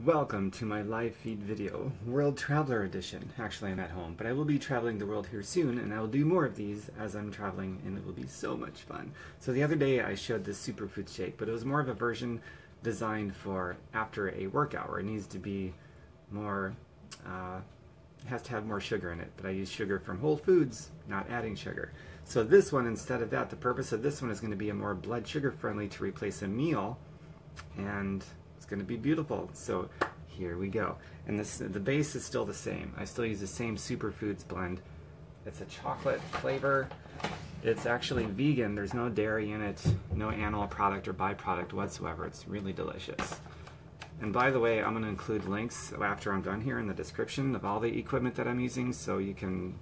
Welcome to my live feed video, World Traveler Edition. Actually, I'm at home, but I will be traveling the world here soon, and I will do more of these as I'm traveling, and it will be so much fun. So the other day I showed this superfood shake, but it was more of a version designed for after a workout, where it needs to be more, it has to have more sugar in it, but I use sugar from Whole Foods, not adding sugar. So this one, instead of that, the purpose of this one is going to be a more blood sugar friendly to replace a meal, and it's going to be beautiful. So here we go. And the base is still the same. I still use the same superfoods blend. It's a chocolate flavor. It's actually vegan. There's no dairy in it, no animal product or byproduct whatsoever. It's really delicious. And by the way, I'm going to include links after I'm done here in the description of all the equipment that I'm using, so you can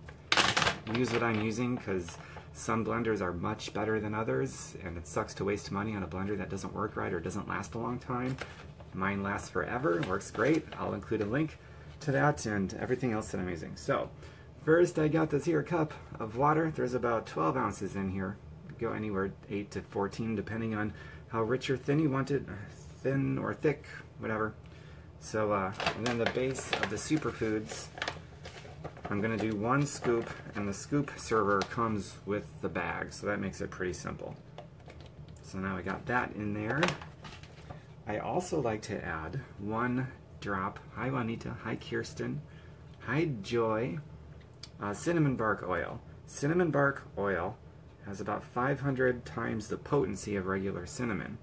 use what I'm using, because some blenders are much better than others, and it sucks to waste money on a blender that doesn't work right or doesn't last a long time. Mine lasts forever, works great. I'll include a link to that and everything else that I'm using. So first I got this here cup of water. There's about 12 ounces in here. Go anywhere 8 to 14 depending on how rich or thin you want it, thin or thick, whatever. So and then the base of the superfoods, I'm going to do 1 scoop, and the scoop server comes with the bag, so that makes it pretty simple. So now I got that in there. I also like to add 1 drop, hi Juanita, hi Kirsten, hi Joy, cinnamon bark oil. Cinnamon bark oil has about 500 times the potency of regular cinnamon.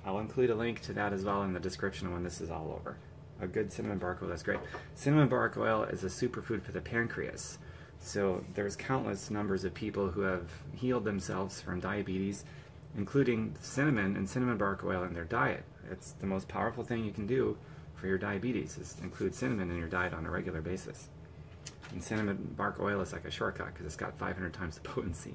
I'll include a link to that as well in the description when this is all over. A good cinnamon bark oil is great. Cinnamon bark oil is a superfood for the pancreas. So there's countless numbers of people who have healed themselves from diabetes, including cinnamon and cinnamon bark oil in their diet. It's the most powerful thing you can do for your diabetes, is include cinnamon in your diet on a regular basis. And cinnamon bark oil is like a shortcut because it's got 500 times the potency.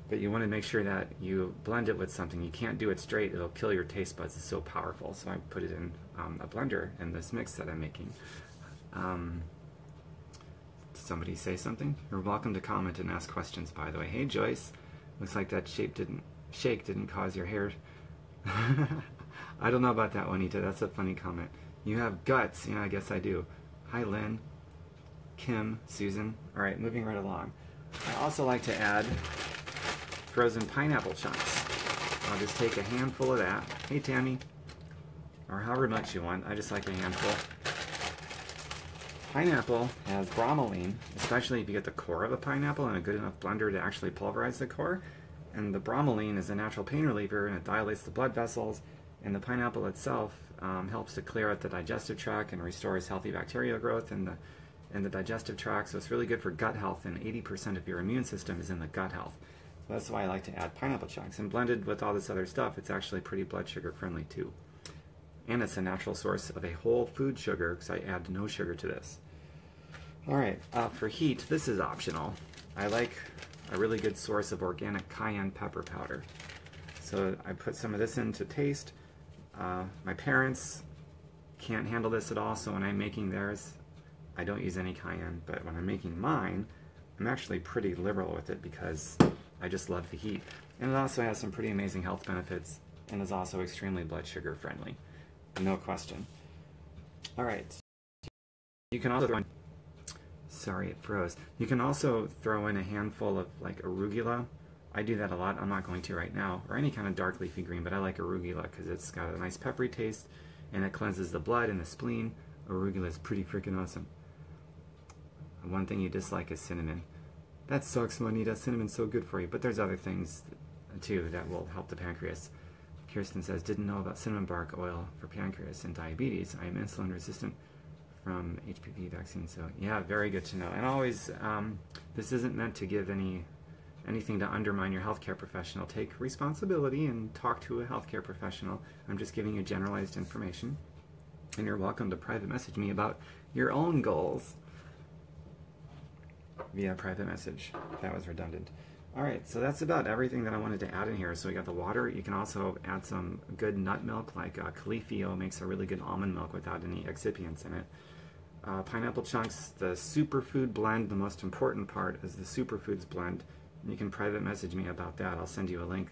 But you want to make sure that you blend it with something. You can't do it straight, it'll kill your taste buds. It's so powerful. So I put it in a blender in this mix that I'm making. Did somebody say something? You're welcome to comment and ask questions, by the way. Hey Joyce, looks like that shake didn't cause your hair. I don't know about that, Juanita. That's a funny comment. You have guts. Yeah, I guess I do. Hi Lynn, Kim, Susan. All right, moving right along. I also like to add frozen pineapple chunks. I'll just take a handful of that. Hey Tammy, or however much you want. I just like a handful. Pineapple has bromelain, especially if you get the core of a pineapple in a good enough blender to actually pulverize the core. And the bromelain is a natural pain reliever, and it dilates the blood vessels. And the pineapple itself helps to clear out the digestive tract and restores healthy bacterial growth in the digestive tract. So it's really good for gut health, and 80% of your immune system is in the gut health. So that's why I like to add pineapple chunks. And blended with all this other stuff, it's actually pretty blood sugar friendly too. And it's a natural source of a whole food sugar, because I add no sugar to this. Alright, for heat, this is optional. I like a really good source of organic cayenne pepper powder. So I put some of this in to taste. My parents can't handle this at all, so when I'm making theirs, I don't use any cayenne. But when I'm making mine, I'm actually pretty liberal with it because I just love the heat. And it also has some pretty amazing health benefits, and is also extremely blood sugar friendly. No question. Alright. You can also throw in, sorry it froze. You can also throw in a handful of like arugula. I do that a lot. I'm not going to right now. Or any kind of dark leafy green, but I like arugula because it's got a nice peppery taste and it cleanses the blood and the spleen. Arugula is pretty freaking awesome. One thing you dislike is cinnamon. That sucks, Juanita. Cinnamon's so good for you. But there's other things too that will help the pancreas. Kirsten says, didn't know about cinnamon bark oil for pancreas and diabetes. I am insulin resistant from HPV vaccine. So yeah, very good to know. And always, this isn't meant to give anything to undermine your healthcare professional. Take responsibility and talk to a healthcare professional. I'm just giving you generalized information. And you're welcome to private message me about your own goals via private message. That was redundant. Alright, so that's about everything that I wanted to add in here. So we got the water. You can also add some good nut milk, like Califio makes a really good almond milk without any excipients in it. Pineapple chunks, the superfood blend, the most important part is the superfoods blend. You can private message me about that. I'll send you a link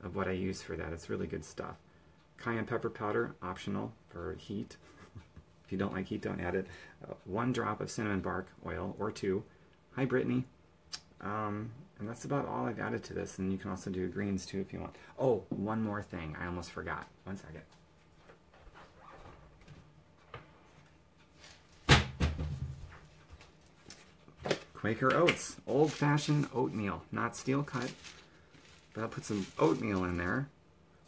of what I use for that. It's really good stuff. Cayenne pepper powder, optional for heat. you don't like heat, don't add it. 1 drop of cinnamon bark oil, or 2. Hi, Brittany. And that's about all I've added to this, and you can also do greens too if you want. Oh, one more thing. I almost forgot. 1 second. Quaker Oats, old-fashioned oatmeal, not steel cut, but I'll put some oatmeal in there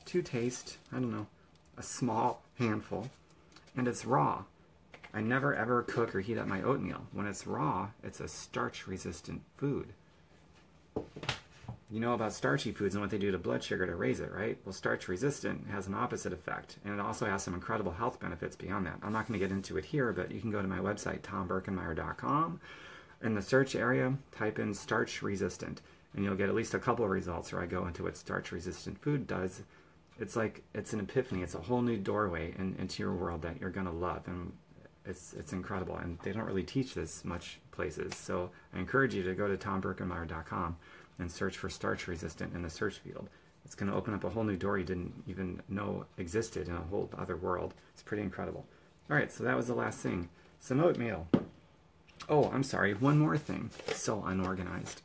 to taste, I don't know, a small handful, and it's raw. I never ever cook or heat up my oatmeal. When it's raw, it's a starch-resistant food. You know about starchy foods and what they do to blood sugar to raise it, right? Well, starch-resistant has an opposite effect, and it also has some incredible health benefits beyond that. I'm not going to get into it here, but you can go to my website, tombirkenmeier.com. In the search area, type in starch-resistant, and you'll get at least a couple of results where I go into what starch-resistant food does. It's like, it's an epiphany. It's a whole new doorway into your world that you're going to love, and it's incredible. And they don't really teach this much places, so I encourage you to go to tombirkenmeier.com and search for starch-resistant in the search field. It's going to open up a whole new door you didn't even know existed in a whole other world. It's pretty incredible. All right, so that was the last thing. Some oatmeal. Oh, I'm sorry, one more thing. It's so unorganized.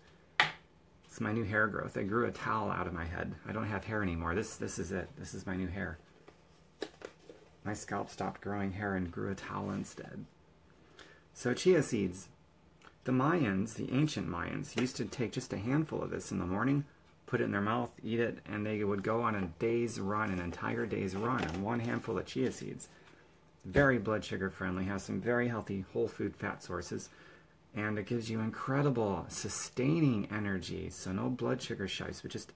It's my new hair growth. I grew a towel out of my head. I don't have hair anymore. This is it. This is my new hair. My scalp stopped growing hair and grew a towel instead. So chia seeds. The Mayans, the ancient Mayans, used to take just a handful of this in the morning, put it in their mouth, eat it, and they would go on a day's run, an entire day's run, on 1 handful of chia seeds. Very blood sugar friendly, has some very healthy whole food fat sources, and it gives you incredible sustaining energy. So no blood sugar spikes, but just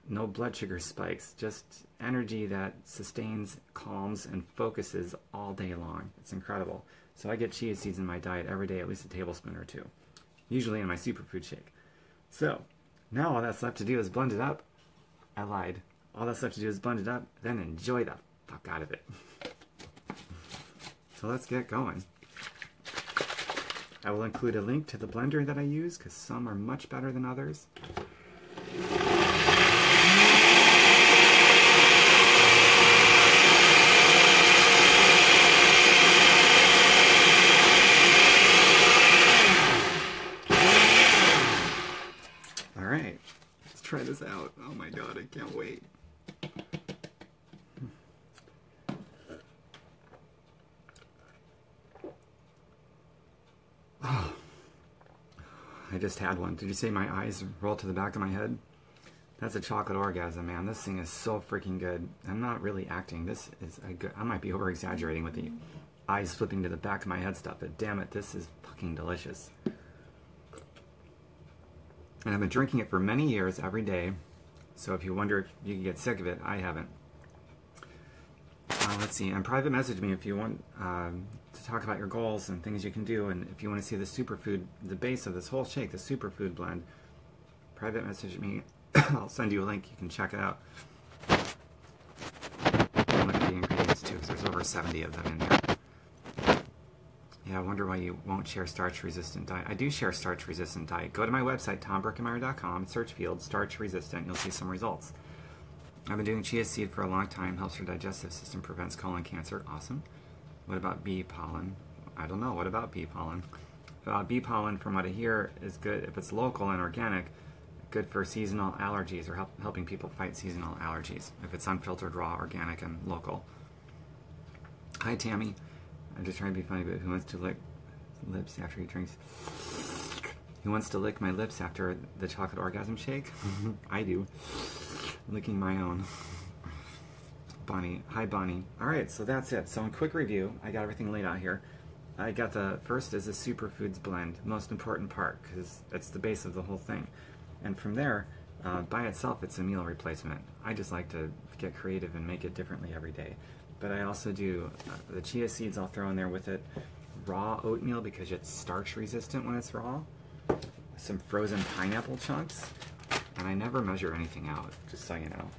no blood sugar spikes, just energy that sustains, calms, and focuses all day long. It's incredible. So I get chia seeds in my diet every day, at least a tablespoon or 2, usually in my superfood shake. So now all that's left to do is blend it up. I lied. All that's left to do is blend it up, then enjoy the fuck out of it. So let's get going. I will include a link to the blender that I use, because some are much better than others. All right, let's try this out. Oh my God, I can't wait. I just had one. Did you see my eyes roll to the back of my head? That's a chocolate orgasm, man. This thing is so freaking good. I'm not really acting. This is a good... I might be over-exaggerating with the eyes flipping to the back of my head stuff, but damn it, this is fucking delicious. And I've been drinking it for many years, every day. So if you wonder if you can get sick of it, I haven't. Let's see, and private message me if you want to talk about your goals and things you can do, and if you want to see the superfood, the base of this whole shake, the superfood blend, private message me. I'll send you a link, you can check it out. And look at the ingredients too, because there's over 70 of them in there. Yeah, I wonder why you won't share starch-resistant diet. I do share starch-resistant diet. Go to my website, tombirkenmeier.com, search field, starch-resistant, you'll see some results. I've been doing chia seed for a long time, helps your digestive system, prevents colon cancer. Awesome. What about bee pollen? I don't know. What about bee pollen? Bee pollen, from what I hear, is good if it's local and organic, good for seasonal allergies, or helping people fight seasonal allergies, if it's unfiltered, raw, organic, and local. Hi, Tammy. I'm just trying to be funny, but who wants to lick lips after he drinks? Who wants to lick my lips after the chocolate orgasm shake? I do. Licking my own. Bonnie. Hi, Bonnie. Alright, so that's it. So in quick review, I got everything laid out here. I got the first is the superfoods blend, most important part, because it's the base of the whole thing. And from there, by itself, it's a meal replacement. I just like to get creative and make it differently every day. But I also do the chia seeds I'll throw in there with it. Raw oatmeal, because it's starch resistant when it's raw. Some frozen pineapple chunks. And I never measure anything out, just so you know.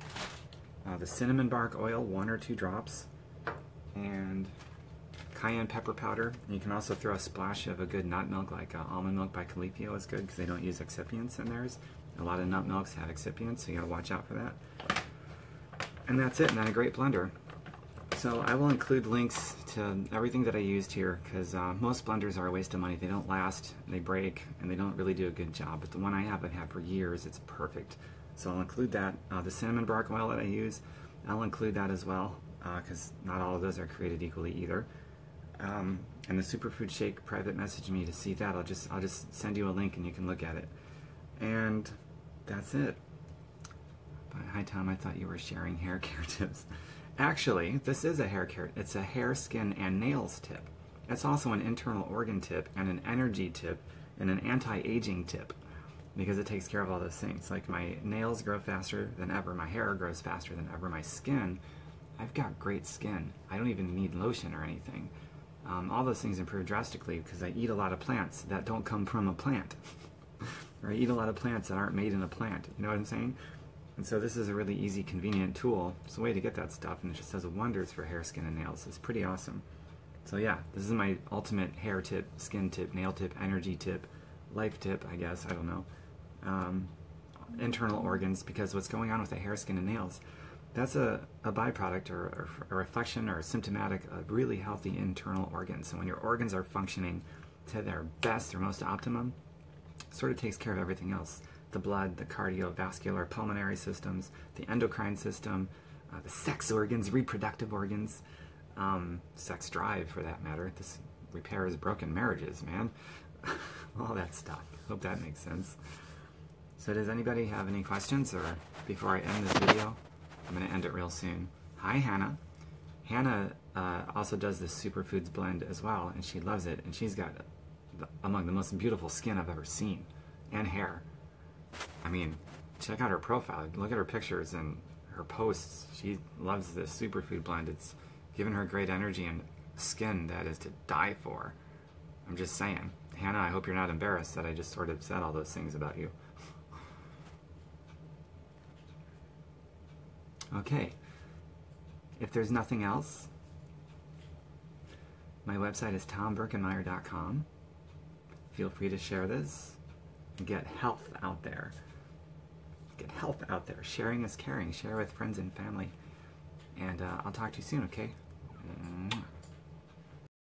The cinnamon bark oil, 1 or 2 drops. And cayenne pepper powder. And you can also throw a splash of a good nut milk, like almond milk by Califio is good, because they don't use excipients in theirs. A lot of nut milks have excipients, so you gotta watch out for that. And that's it, and then a great blender. So I will include links to everything that I used here, because most blenders are a waste of money. They don't last, they break, and they don't really do a good job. But the one I have, I've had for years. It's perfect. So I'll include that. The cinnamon bark oil that I use, I'll include that as well, because not all of those are created equally either. And the Superfood Shake private messaged me to see that. I'll just send you a link and you can look at it. And that's it. But hi Tom, I thought you were sharing hair care tips. Actually, this is a hair care. It's a hair, skin, and nails tip. It's also an internal organ tip and an energy tip and an anti-aging tip, because it takes care of all those things. Like my nails grow faster than ever, my hair grows faster than ever, my skin, I've got great skin. I don't even need lotion or anything. All those things improve drastically because I eat a lot of plants that don't come from a plant. Or I eat a lot of plants that aren't made in a plant. You know what I'm saying? And so this is a really easy, convenient tool. It's a way to get that stuff, and it just does wonders for hair, skin, and nails. It's pretty awesome. So yeah, this is my ultimate hair tip, skin tip, nail tip, energy tip, life tip, I guess, I don't know. Internal organs, because what's going on with the hair, skin, and nails, that's a byproduct or a reflection or symptomatic of really healthy internal organs. So when your organs are functioning to their best, their most optimum, it sort of takes care of everything else. The blood, the cardiovascular, pulmonary systems, the endocrine system, the sex organs, reproductive organs, sex drive for that matter. This repairs broken marriages, man. All that stuff. Hope that makes sense. So does anybody have any questions, or before I end this video? I'm going to end it real soon. Hi, Hannah. Hannah also does this Superfoods blend as well, and she loves it, and she's got among the most beautiful skin I've ever seen, and hair. I mean, check out her profile. Look at her pictures and her posts. She loves this Superfood blend. It's given her great energy and skin that is to die for. I'm just saying. Hannah, I hope you're not embarrassed that I just sort of said all those things about you. Okay, if there's nothing else, my website is tombirkenmeyer.com. Feel free to share this. Get health out there. Get health out there. Sharing is caring. Share with friends and family. And I'll talk to you soon, okay?